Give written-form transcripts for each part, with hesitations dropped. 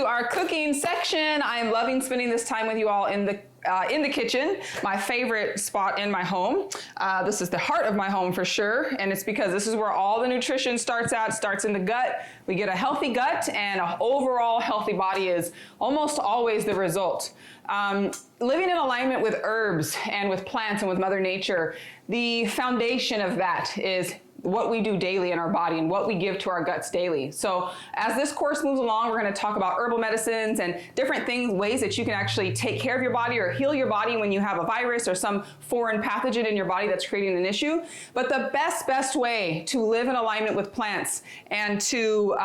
to our cooking section. I am loving spending this time with you all in the kitchen, my favorite spot in my home. This is the heart of my home for sure, and it's because this is where all the nutrition starts at. It starts in the gut. We get a healthy gut, and an overall healthy body is almost always the result. Living in alignment with herbs and with plants and with Mother Nature, the foundation of that is what we do daily in our body and what we give to our guts daily. So as this course moves along, we're going to talk about herbal medicines and different things, ways that you can actually take care of your body or heal your body when you have a virus or some foreign pathogen in your body that's creating an issue. But the best way to live in alignment with plants and to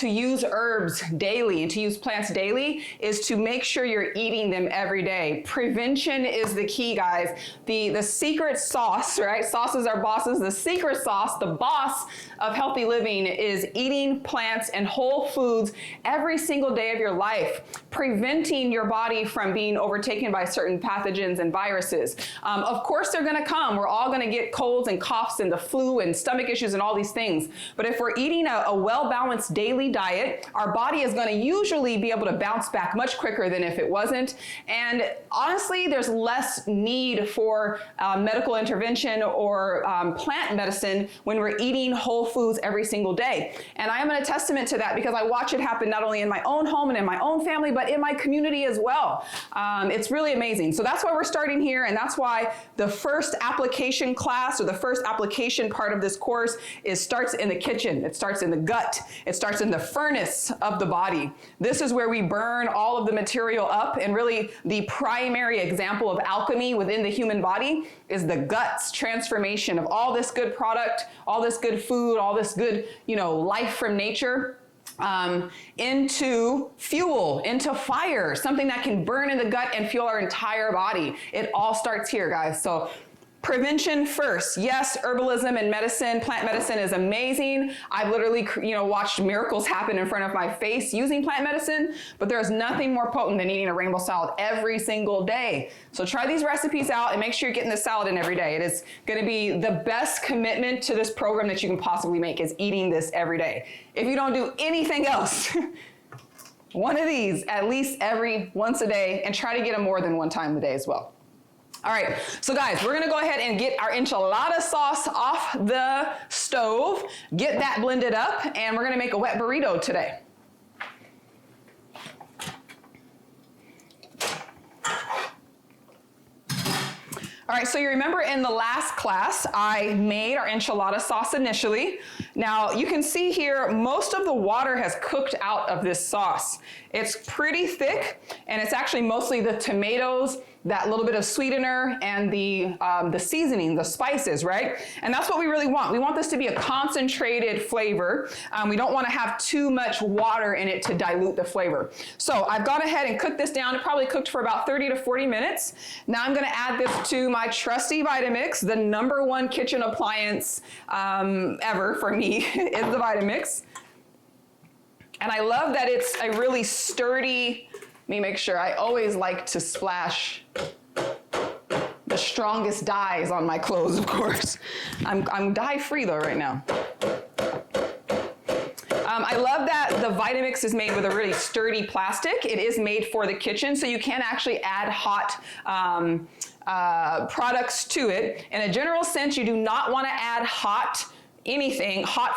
use herbs daily and to use plants daily is to make sure you're eating them every day. Prevention is the key, guys. The secret sauce, right? Sauces are bosses. The secret sauce, the boss of healthy living, is eating plants and whole foods every single day of your life, preventing your body from being overtaken by certain pathogens and viruses. Of course, they're going to come. We're all going to get colds and coughs and the flu and stomach issues and all these things. But if we're eating a well-balanced daily diet, our body is going to usually be able to bounce back much quicker than if it wasn't. And honestly, there's less need for medical intervention or plant medicine when we're eating whole foods every single day. And I am a testament to that because I watch it happen not only in my own home and in my own family, but in my community as well. It's really amazing. So that's why we're starting here, and that's why the first application class or the first application part of this course starts in the kitchen. It starts in the gut. It starts in the furnace of the body. This is where we burn all of the material up, and really the primary example of alchemy within the human body is the guts transformation of all this good product, all this good food, all this good, life from nature, into fuel, into fire, something that can burn in the gut and fuel our entire body. It all starts here, guys. So prevention first. Yes, herbalism and medicine, plant medicine is amazing. I've literally, watched miracles happen in front of my face using plant medicine, but there's nothing more potent than eating a rainbow salad every single day. So try these recipes out and make sure you're getting the salad in every day. It is going to be the best commitment to this program that you can possibly make, is eating this every day. If you don't do anything else, one of these at least once a day, and try to get them more than one time a day as well. All right, so guys, we're gonna go ahead and get our enchilada sauce off the stove, get that blended up, and we're gonna make a wet burrito today. All right, so you remember in the last class, I made our enchilada sauce initially. Now you can see here, most of the water has cooked out of this sauce. It's pretty thick, and it's actually mostly the tomatoes, that little bit of sweetener, and the seasoning, the spices, right? And that's what we really want. We want this to be a concentrated flavor. We don't want to have too much water in it to dilute the flavor. So I've gone ahead and cooked this down. It probably cooked for about 30 to 40 minutes. Now I'm going to add this to my trusty Vitamix, the #1 kitchen appliance ever for me is the Vitamix. And I love that it's a really sturdy. Let me make sure. I always like to splash the strongest dyes on my clothes, of course. I'm dye-free though right now. I love that the Vitamix is made with a really sturdy plastic. It is made for the kitchen, so you can actually add hot products to it. In a general sense, you do not want to add hot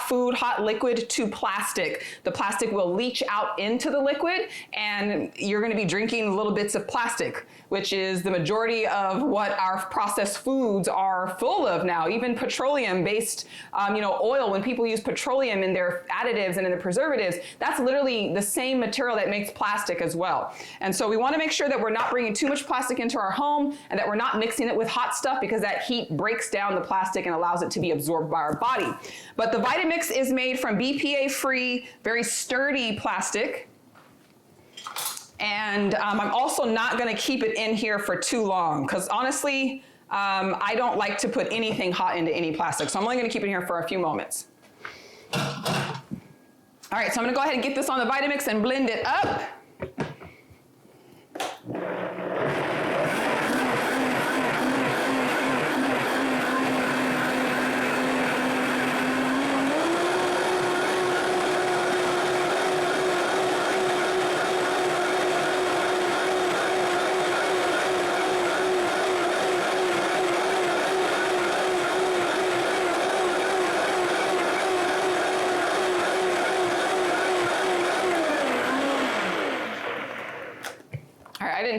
food, hot liquid to plastic. The plastic will leach out into the liquid, and you're going to be drinking little bits of plastic, which is the majority of what our processed foods are full of now. Even petroleum-based, oil, when people use petroleum in their additives and in the preservatives, that's literally the same material that makes plastic as well. And so we want to make sure that we're not bringing too much plastic into our home, and that we're not mixing it with hot stuff, because that heat breaks down the plastic and allows it to be absorbed by our body. But the Vitamix is made from BPA-free, very sturdy plastic. And I'm also not going to keep it in here for too long, because honestly, I don't like to put anything hot into any plastic. So I'm only going to keep it here for a few moments. All right, so I'm going to go ahead and get this on the Vitamix and blend it up.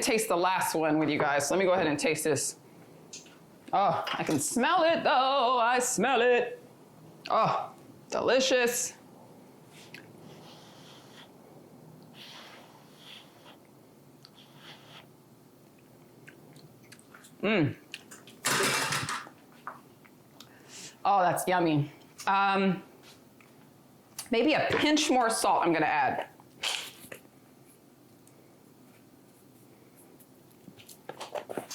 taste the last one with you guys. Let me go ahead and taste this. Oh, I can smell it though. I smell it. Oh, delicious. Mmm. Oh, that's yummy. Maybe a pinch more salt I'm gonna add.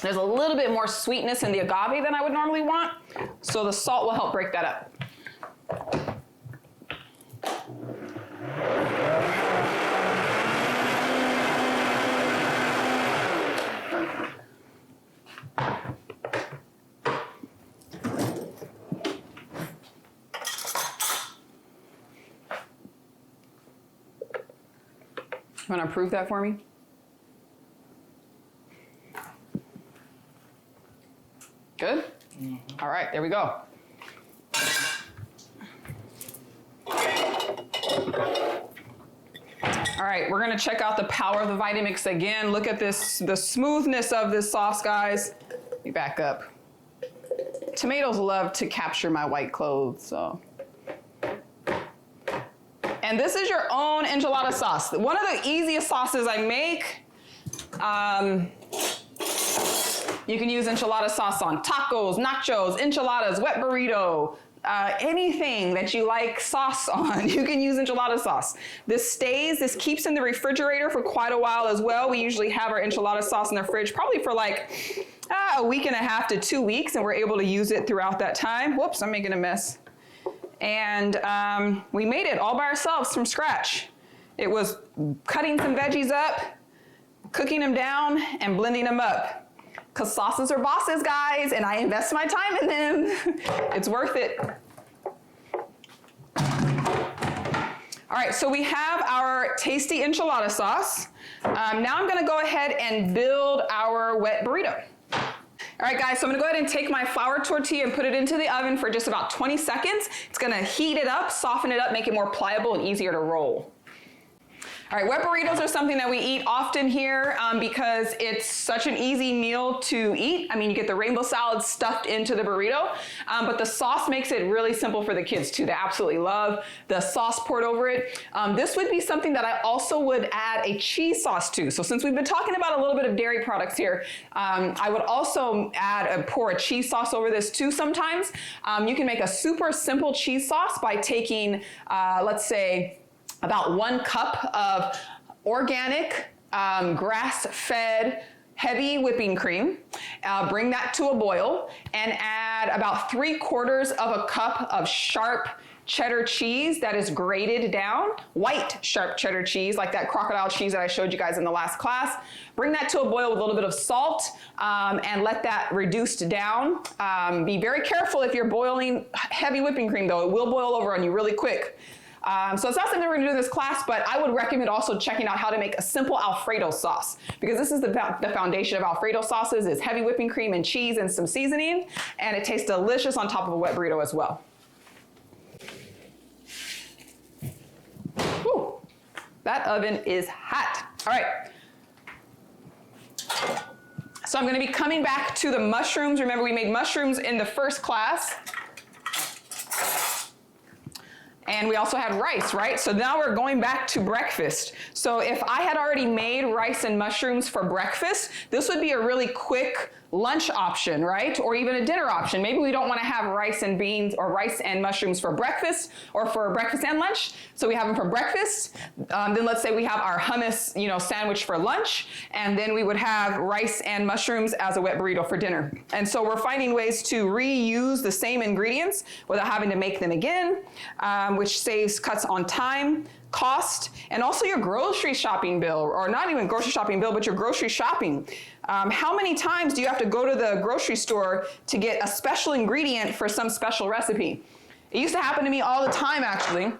There's a little bit more sweetness in the agave than I would normally want, so the salt will help break that up. You want to approve that for me? Good? Mm-hmm. All right, there we go. All right, we're gonna check out the power of the Vitamix again. Look at this, the smoothness of this sauce, guys. Let me back up. Tomatoes love to capture my white clothes, so. And this is your own enchilada sauce. One of the easiest sauces I make. You can use enchilada sauce on tacos, nachos, enchiladas, wet burrito, anything that you like sauce on, you can use enchilada sauce. This keeps in the refrigerator for quite a while as well. We usually have our enchilada sauce in the fridge probably for like a week and a half to 2 weeks, and we're able to use it throughout that time. Whoops, I'm making a mess. And we made it all by ourselves from scratch. It was cutting some veggies up, cooking them down, and blending them up. Because sauces are bosses, guys, and I invest my time in them. It's worth it. All right, so we have our tasty enchilada sauce. Now I'm gonna go ahead and build our wet burrito. All right, guys, so I'm gonna go ahead and take my flour tortilla and put it into the oven for just about 20 seconds. It's gonna heat it up, soften it up, make it more pliable and easier to roll. All right, wet burritos are something that we eat often here because it's such an easy meal to eat. I mean, you get the rainbow salad stuffed into the burrito, but the sauce makes it really simple for the kids too. They absolutely love the sauce poured over it. This would be something that I also would add a cheese sauce to. So since we've been talking about a little bit of dairy products here, I would also pour a cheese sauce over this too sometimes. You can make a super simple cheese sauce by taking, let's say, about 1 cup of organic, grass-fed, heavy whipping cream. Bring that to a boil and add about 3/4 of a cup of sharp cheddar cheese that is grated down, white sharp cheddar cheese, like that crocodile cheese that I showed you guys in the last class. Bring that to a boil with a little bit of salt and let that reduce down. Be very careful if you're boiling heavy whipping cream though, it will boil over on you really quick. So it's not something we're gonna do in this class, but I would recommend also checking out how to make a simple Alfredo sauce, because this is the foundation of Alfredo sauces is heavy whipping cream and cheese and some seasoning, and it tastes delicious on top of a wet burrito as well. Whew, that oven is hot. All right. So I'm gonna be coming back to the mushrooms. Remember, we made mushrooms in the first class. And we also had rice, right? So now we're going back to breakfast. So if I had already made rice and mushrooms for breakfast, this would be a really quick lunch option, right? Or even a dinner option. Maybe we don't want to have rice and beans or rice and mushrooms for breakfast or for breakfast and lunch. So we have them for breakfast. Then let's say we have our hummus, sandwich for lunch. And then we would have rice and mushrooms as a wet burrito for dinner. And so we're finding ways to reuse the same ingredients without having to make them again, which cuts on time, cost, and also your grocery shopping bill, or not even grocery shopping bill, but your grocery shopping. How many times do you have to go to the grocery store to get a special ingredient for some special recipe? It used to happen to me all the time, actually.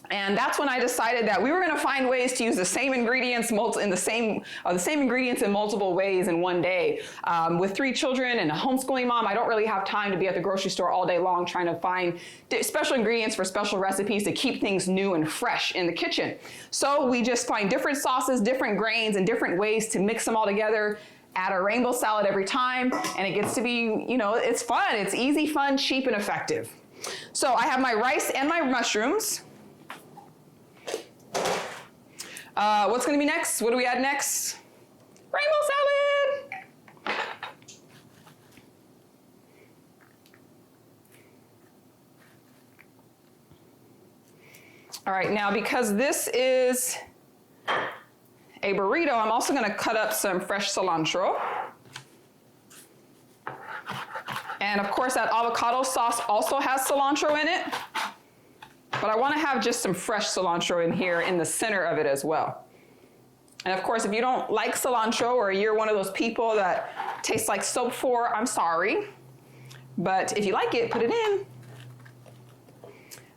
And that's when I decided that we were going to find ways to use the same ingredients the same ingredients in multiple ways in one day. With 3 children and a homeschooling mom, I don't really have time to be at the grocery store all day long trying to find special ingredients for special recipes to keep things new and fresh in the kitchen. So we just find different sauces, different grains, and different ways to mix them all together. Add a rainbow salad every time, and it gets to be, you know, it's fun. It's easy, fun, cheap, and effective. So I have my rice and my mushrooms. What's going to be next? What do we add next? Rainbow salad! All right, now because this is a burrito, I'm also going to cut up some fresh cilantro. And of course, that avocado sauce also has cilantro in it. But I want to have just some fresh cilantro in here in the center of it as well. And of course, if you don't like cilantro or you're one of those people that tastes like soap for, I'm sorry. But if you like it, put it in.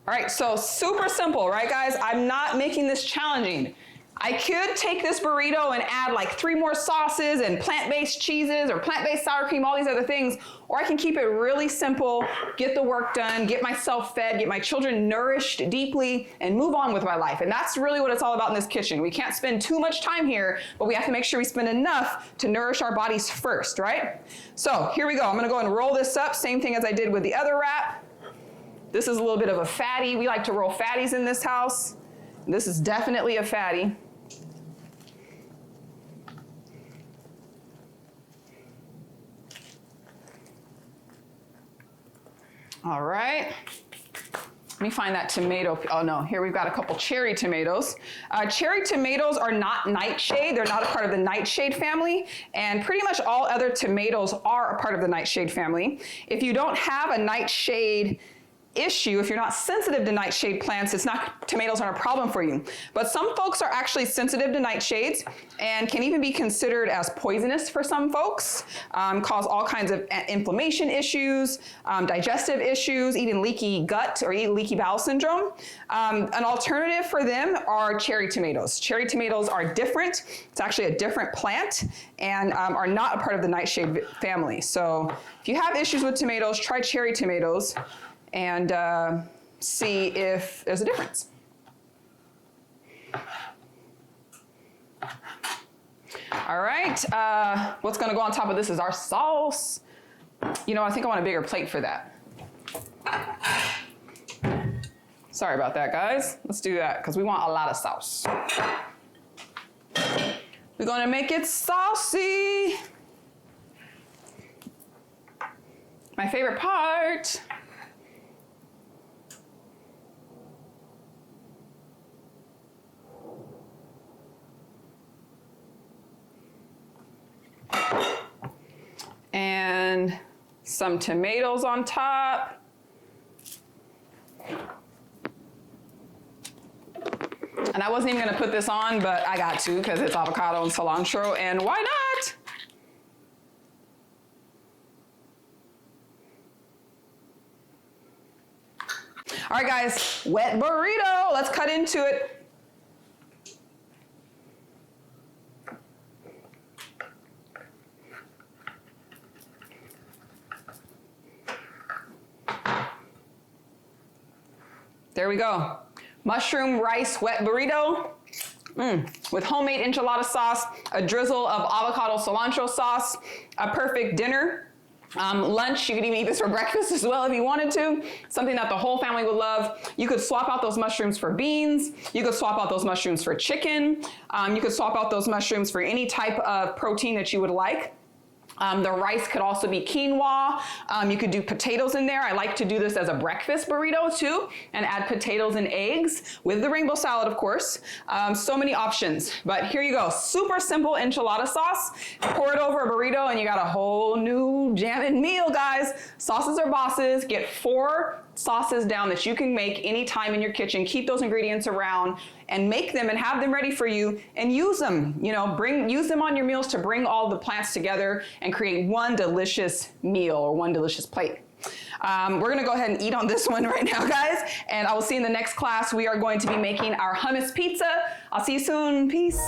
All right, so super simple, right guys? I'm not making this challenging. I could take this burrito and add like 3 more sauces and plant-based cheeses or plant-based sour cream, all these other things, or I can keep it really simple, get the work done, get myself fed, get my children nourished deeply, and move on with my life. And that's really what it's all about in this kitchen. We can't spend too much time here, but we have to make sure we spend enough to nourish our bodies first, right? So here we go. I'm gonna go and roll this up, same thing as I did with the other wrap. This is a little bit of a fatty. We like to roll fatties in this house. This is definitely a fatty. All right, let me find that tomato. Oh no, here we've got a couple cherry tomatoes. Cherry tomatoes are not nightshade. They're not a part of the nightshade family, and pretty much all other tomatoes are a part of the nightshade family. If you don't have a nightshade issue, if you're not sensitive to nightshade plants, tomatoes aren't a problem for you. But some folks are actually sensitive to nightshades and can even be considered as poisonous for some folks, cause all kinds of inflammation issues, digestive issues, even leaky gut or even leaky bowel syndrome. An alternative for them are cherry tomatoes. Cherry tomatoes are different. It's actually a different plant and are not a part of the nightshade family. So if you have issues with tomatoes, try cherry tomatoes and see if there's a difference. All right, what's gonna go on top of this is our sauce. You know, I think I want a bigger plate for that. Sorry about that, guys. Let's do that, because we want a lot of sauce. We're gonna make it saucy. My favorite part. And some tomatoes on top. And I wasn't even gonna put this on, but I got to because it's avocado and cilantro, and why not? All right, guys, wet burrito. Let's cut into it. There we go. Mushroom rice wet burrito with homemade enchilada sauce, a drizzle of avocado cilantro sauce, a perfect dinner. Lunch, you could even eat this for breakfast as well if you wanted to. Something that the whole family would love. You could swap out those mushrooms for beans. You could swap out those mushrooms for chicken. You could swap out those mushrooms for any type of protein that you would like. The rice could also be quinoa. You could do potatoes in there. I like to do this as a breakfast burrito too, and add potatoes and eggs with the rainbow salad, of course. So many options, but here you go. Super simple enchilada sauce. Pour it over a burrito and you got a whole new jamming meal, guys. Sauces are bosses. Get 4 sauces down that you can make anytime in your kitchen. Keep those ingredients around and make them and have them ready for you and use them. You know, use them on your meals to bring all the plants together and create one delicious meal or one delicious plate. We're gonna go ahead and eat on this one right now, guys. and I will see you in the next class. We are going to be making our hummus pizza. I'll see you soon. Peace.